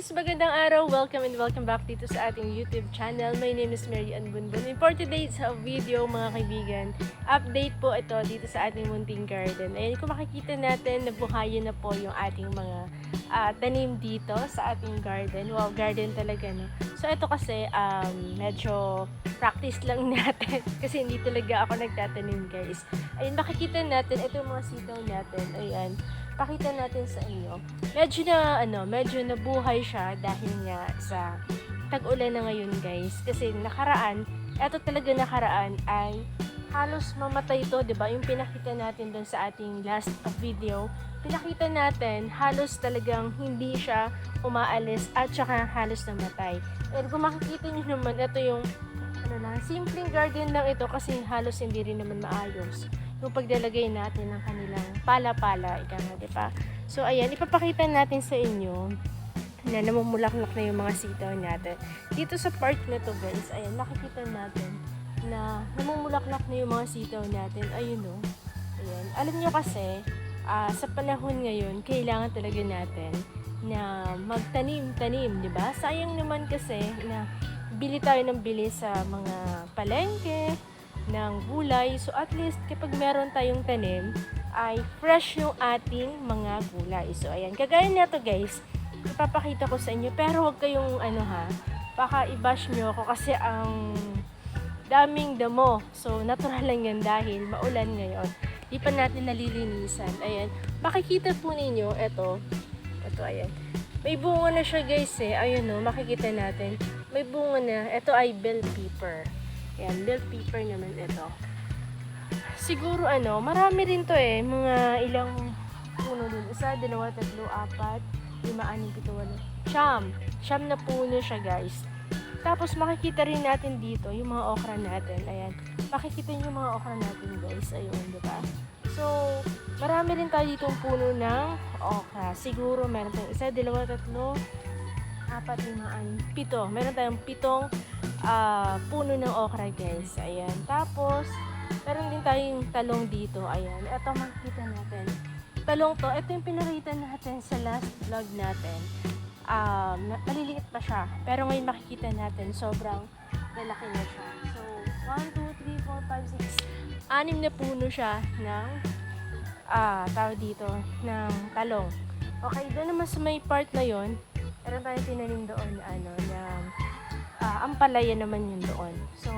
guys! Magandang araw! Welcome and welcome back dito sa ating YouTube channel. My name is Mary Ann Bunbun. And for today's video, mga kaibigan, update po ito dito sa ating munting garden. Ayan, kung makikita natin, nabuhayan na po yung ating mga tanim dito sa ating garden. Wow, garden talaga, no? So, ito kasi, medyo practice lang natin kasi hindi talaga ako nagtatanim, guys. Ayun, makikita natin, ito yung mga sitaw natin. Ayan, pakita natin sa inyo. Medyo nabuhay siya dahil nga sa tag-ulan na ngayon, guys. Kasi nakaraan ay halos mamatay ito, 'di ba? Yung pinakita natin doon sa ating last video, pinakita natin halos talagang hindi siya umaalis at saka halos namatay. And kung makikita niyo naman, ito yung simpleng garden lang ito kasi halos hindi rin naman maayos yung paglalagay natin ng kanilang pala-pala, di ba? So, ayan, ipapakita natin sa inyo na namumulaklak na yung mga sitaw natin. Dito sa part na to, guys, ayan, makikita natin na namumulaklak na yung mga sitaw natin. Ayun, no? Ayan. Alam nyo kasi, sa panahon ngayon, kailangan talaga natin na magtanim-tanim, di ba? Sayang naman kasi na bili tayo ng bili sa mga palengke ng gulay. So at least kapag meron tayong tanim ay fresh yung ating mga gulay. So ayan, kagaya nito, guys, ipapakita ko sa inyo, pero huwag kayong baka i-bash nyo ako kasi ang daming damo. So natural lang yan dahil maulan ngayon, di pa natin nalilinisan. Ayan, makikita po ninyo, ito ayan, may bunga na siya, guys, ayun, no, makikita natin may bunga na. Ito ay bell pepper. Ayan, bell pepper naman ito. Siguro marami rin to mga ilang puno dun. 1, 2, 3, 4, 5, 6, 7, 8, 9, 10. Siyam na puno siya, guys. Tapos makikita rin natin dito yung mga okra natin. Ayan, makikita niyo yung mga okra natin, guys. Ayun, diba? So, marami rin tayo ditong puno ng okra. Siguro meron tayong 1, 2, 3, 4, 5, 6, 7. Meron tayong 7 puno ng okra, guys. Ayan. Tapos, meron din tayong talong dito. Ayan. Ito, makikita natin. Talong to, ito yung pinakita natin sa last vlog natin. Maliliit pa siya. Pero ngayon makikita natin, sobrang lalaki na siya. So, 1, 2, 3, 4, 5, 6. 6 na puno siya ng tawag dito, ng talong. Okay, doon naman sa may part na yon, meron tayong tinanim doon ampalaya naman yun doon. So,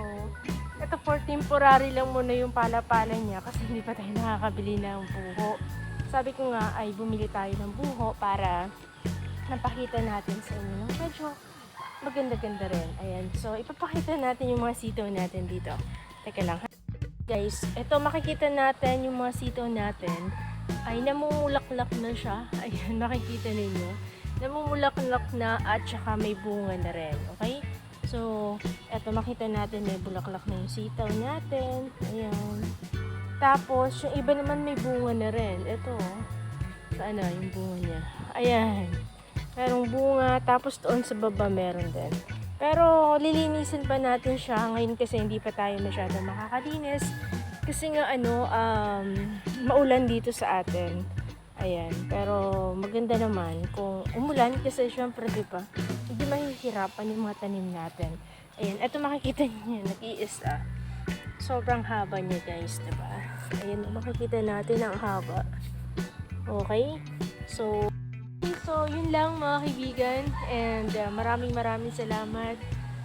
ito for temporary lang muna yung pala-pala niya kasi hindi pa tayo nakakabili ng buho. Sabi ko nga ay bumili tayo ng buho para napakita natin sa inyo. Medyo maganda-ganda rin. Ayan. So, ipapakita natin yung mga sitaw natin dito. Teka lang. Guys, ito makikita natin yung mga sitaw natin ay namumulaklak na siya. Ayan, makikita ninyo. Namumulaklak na at saka may bunga na rin. Okay? So, eto makita natin may bulaklak na yung sitaw natin. Ayan. Tapos, yung iba naman may bunga na rin. Ito, saan na yung bunga niya? Ayan. Merong bunga. Tapos, doon sa baba meron din. Pero, lilinisin pa natin siya ngayon kasi hindi pa tayo masyadong makakalinis. Kasi nga, maulan dito sa atin. Ayan. Pero, maganda naman kung umulan kasi syempre, di ba? Hindi mahihirapan yung mga tanim natin. Ayan, ito makikita niyo, nag-iisa. Sobrang haba niya, guys, diba? Ayan, makikita natin ang haba. Okay? So yun lang, mga kaibigan. And maraming salamat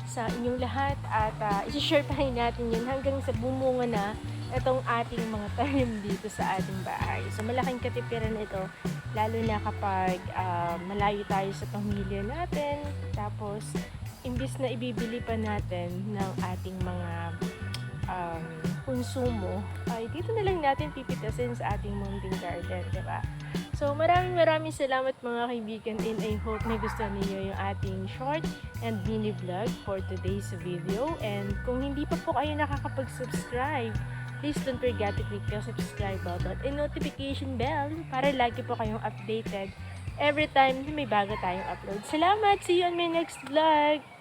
sa inyong lahat. At isi-share pa rin natin yun hanggang sa bumunga na itong ating mga tanim dito sa ating bahay. So, malaking katipiran ito, lalo na kapag malayo tayo sa pamilya natin. Tapos, imbis na ibibili pa natin ng ating mga konsumo, ay dito na lang natin pipitasin sa ating munting garden, diba? So, maraming salamat, mga kaibigan, and I hope na gusto niyo yung ating short and mini vlog for today's video. And kung hindi pa po kayo nakakapag-subscribe, please don't forget to click the subscribe button and notification bell para lagi po kayong updated every time na may bago tayong upload. Salamat! See you on my next vlog!